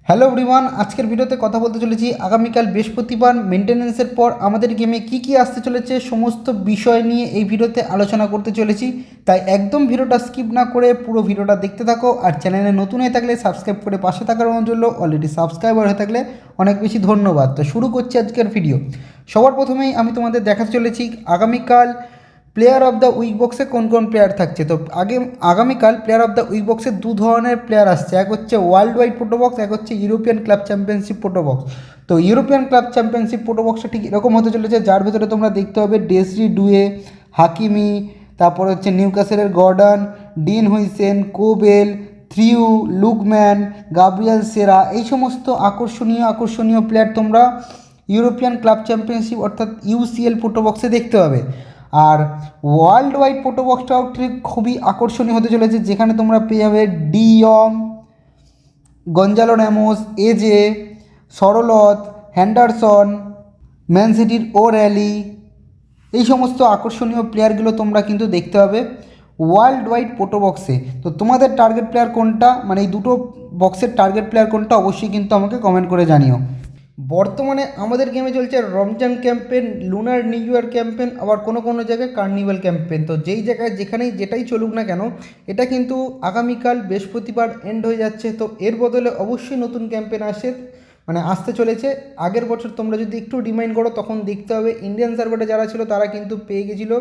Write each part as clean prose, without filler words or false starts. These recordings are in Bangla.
হ্যালো এভরিওয়ান, আজকের ভিডিওতে কথা বলতে চলেছি আগামীকাল বৃহস্পতিবার মেনটেন্যান্সের পর আমাদের গেমে কি আসতে চলেছে সমস্ত বিষয় নিয়ে এই ভিডিওতে আলোচনা করতে চলেছি। তাই একদম ভিডিওটা স্কিপ না করে পুরো ভিডিওটা দেখতে থাকো। আর চ্যানেলে নতুন হয়ে থাকলে সাবস্ক্রাইব করে পাশে থাকার জন্য অলরেডি সাবস্ক্রাইবার হয়ে থাকলে অনেক বেশি ধন্যবাদ। তো শুরু করছি আজকের ভিডিও। সবার প্রথমেই আমি তোমাদের দেখাতে চলেছি আগামীকাল প্লেয়ার অফ দ্য উইক বক্সে কোন কোন প্লেয়ার থাকছে। তো আগামীকাল প্লেয়ার অফ দ্য উইক বক্সে দু ধরনের প্লেয়ার আসছে, এক হচ্ছে ওয়ার্ল্ড ওয়াইড প্রোটো বক্স, এক হচ্ছে European club championship proto box. তো ইউরোপিয়ান ক্লাব চ্যাম্পিয়নশিপ প্রোটো বক্সটা ঠিক এরকম হতে চলেছে, যার ভিতরে তোমরা দেখতে পাবে ডেসরি ডুয়ে, হাকিমি, তারপর হচ্ছে নিউক্যাসেলের গর্ডন, ডিন হুইসেন, কোবেল, থ্রিউ, লুকম্যান, গাব্রিয়েল সেরা, এই সমস্ত আকর্ষণীয় প্লেয়ার তোমরা ইউরোপিয়ান ক্লাব চ্যাম্পিয়নশিপ অর্থাৎ ইউসিএল প্রোটো বক্সে দেখতে পাবে। আর ওয়ার্ল্ড ওয়াইড প্রোটো বক্সটাও ঠিক খুবই আকর্ষণীয় হতে চলেছে, যেখানে তোমরা পেয়ে যাবে ডি ইয়ং, গঞ্জালো র্যামোস, এজে, সরলথ, হ্যান্ডারসন, ম্যান সিটির ও র্যালি, এই সমস্ত আকর্ষণীয় প্লেয়ারগুলো তোমরা কিন্তু দেখতে পাবে ওয়ার্ল্ড ওয়াইড প্রোটো বক্সে। তো তোমাদের টার্গেট প্লেয়ার কোনটা, মানে এই দুটো বক্সের টার্গেট প্লেয়ার কোনটা, অবশ্যই কিন্তু আমাকে কমেন্ট করে জানিও। বর্তমানে আমাদের গেমে চলছে Ramzan campaign, lunar new year campaign, আবার কোনো কোনো জায়গায় কার্নিভাল ক্যাম্পেন। তো যেই জায়গায় যেখানেই যেটাই চলুক না কেন, এটা কিন্তু আগামীকাল বৃহস্পতিবার এন্ড হয়ে যাচ্ছে। তো এর বদলে অবশ্যই নতুন ক্যাম্পেন আসতে চলেছে। আগের বছর তোমরা যদি একটু রিমাইন্ড করো তখন দেখতে হবে ইন্ডিয়ান সার্ভারে যারা ছিল তারা কিন্তু পেয়ে গেছিলো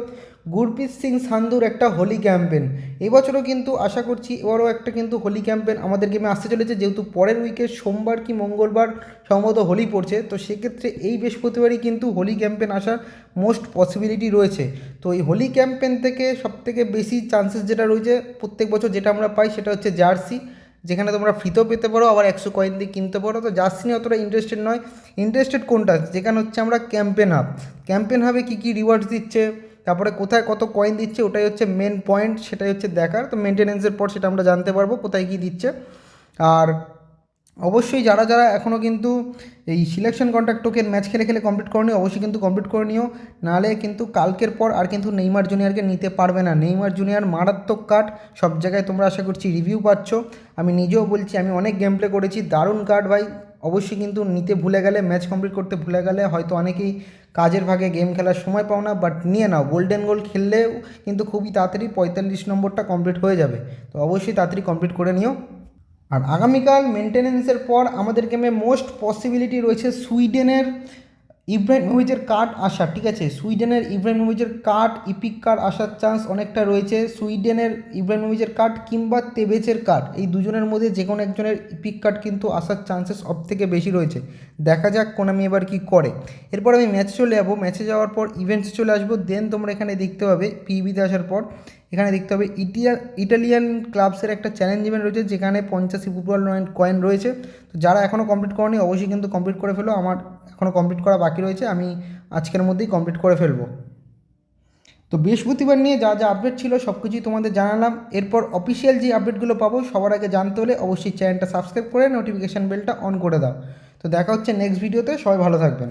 গুরপ্রীত সিং সান্ধুর একটা হোলি ক্যাম্পেন। এবছরও কিন্তু আশা করছি এবারও একটা কিন্তু হোলি ক্যাম্পেন আমাদের গেমে আসতে চলেছে, যেহেতু পরের উইকে সোমবার কি মঙ্গলবার সম্ভবত হোলি পড়ছে। তো সেক্ষেত্রে এই বৃহস্পতিবারই কিন্তু হোলি ক্যাম্পেন আসার মোস্ট পসিবিলিটি রয়েছে। তো এই হোলি ক্যাম্পেন থেকে সবথেকে বেশি চান্সেস যেটা রয়েছে প্রত্যেক বছর যেটা আমরা পাই সেটা হচ্ছে জার্সি, যেখানে তোমরা ফ্রিতেও পেতে পারো, আবার 100 কয়েন দিয়ে কিনতে পারো। তো জার্সি নিয়ে অতটা ইন্টারেস্টেড নয়, ইন্টারেস্টেড কোনটা, যেখানে হচ্ছে আমরা ক্যাম্পেন হাবে কী রিওয়ার্ডস দিচ্ছে, তারপরে কোথায় কত কয়েন দিচ্ছে, ওটাই হচ্ছে মেন পয়েন্ট, সেটাই হচ্ছে দেখার। তো মেনটেনেন্সের পর সেটা আমরা জানতে পারবো কোথায় কী দিচ্ছে। আর অবশ্যই যারা যারা এখনও কিন্তু এই সিলেকশন কন্ট্রাক্ট টোকেন ম্যাচ খেলে খেলে কমপ্লিট করনি, অবশ্যই কিন্তু কমপ্লিট করে নিও, নাহলে কিন্তু কালকের পর আর কিন্তু নেইমার জুনিয়রকে নিতে পারবে না। নেইমার জুনিয়র মারাত্মক কার্ড, সব জায়গায় তোমরা আশা করছি রিভিউ পাচ্ছ, আমি নিজেও বলছি, আমি অনেক গেম প্লে করেছি, দারুণ কার্ড ভাই। অবশ্যই কিন্তু নিতে ভুলে গেলে, ম্যাচ কমপ্লিট করতে ভুলে গেলে, হয়তো অনেকেই কাজের ভাগে গেম খেলার সময় পাও না, বাট নিয়ে নাও, গোল্ডেন গোল খেললেও কিন্তু খুবই তাড়াতাড়ি 45 নম্বরটা কমপ্লিট হয়ে যাবে। তো অবশ্যই তাড়াতাড়ি কমপ্লিট করে নিও। আর আগামীকাল মেনটেনেন্সের পর আমাদের গেমে মোস্ট পসিবিলিটি রয়েছে সুইডেনের ইব্রাহিমোভিচের কার্ড আসার, ঠিক আছে, সুইডেনের ইব্রাহিমোভিচের কার্ড, ইপিক কার্ড আসার চান্স অনেকটা রয়েছে। সুইডেনের ইব্রাহিমোভিচের কার্ড কিংবা তেবেচের কার্ড, এই দুজনের মধ্যে যে কোনো একজনের ইপিক কার্ড কিন্তু আসার চান্সেস সব থেকে বেশি রয়েছে। দেখা যাক কোনামি এবার কী করে। এরপর আমি ম্যাচে চলে যাবো, ম্যাচে যাওয়ার পর ইভেন্টসে চলে আসবো। দেন তোমরা এখানে দেখতে পাবে পিবিতে আসার পর এখানে দেখতে হবে ইটালিয়ান ক্লাবসের একটা চ্যালেঞ্জ ইভেন্ট রয়েছে, যেখানে 50 ফুটবল কয়েন রয়েছে। তো যারা এখনও কমপ্লিট করেনি অবশ্যই কিন্তু কমপ্লিট করে ফেলো, আমার এখনও কমপ্লিট করা বাকি রয়েছে, আমি আজকের মধ্যেই কমপ্লিট করে ফেলবো। তো বৃহস্পতিবার নিয়ে যা যা আপডেট ছিল সব কিছুই তোমাদের জানালাম। এরপর অফিসিয়াল যে আপডেটগুলো পাবো সবার আগে জানতে হলে অবশ্যই চ্যানেলটা সাবস্ক্রাইব করে নোটিফিকেশান বেলটা অন করে দাও। তো দেখা হচ্ছে নেক্সট ভিডিওতে, সবাই ভালো থাকবেন।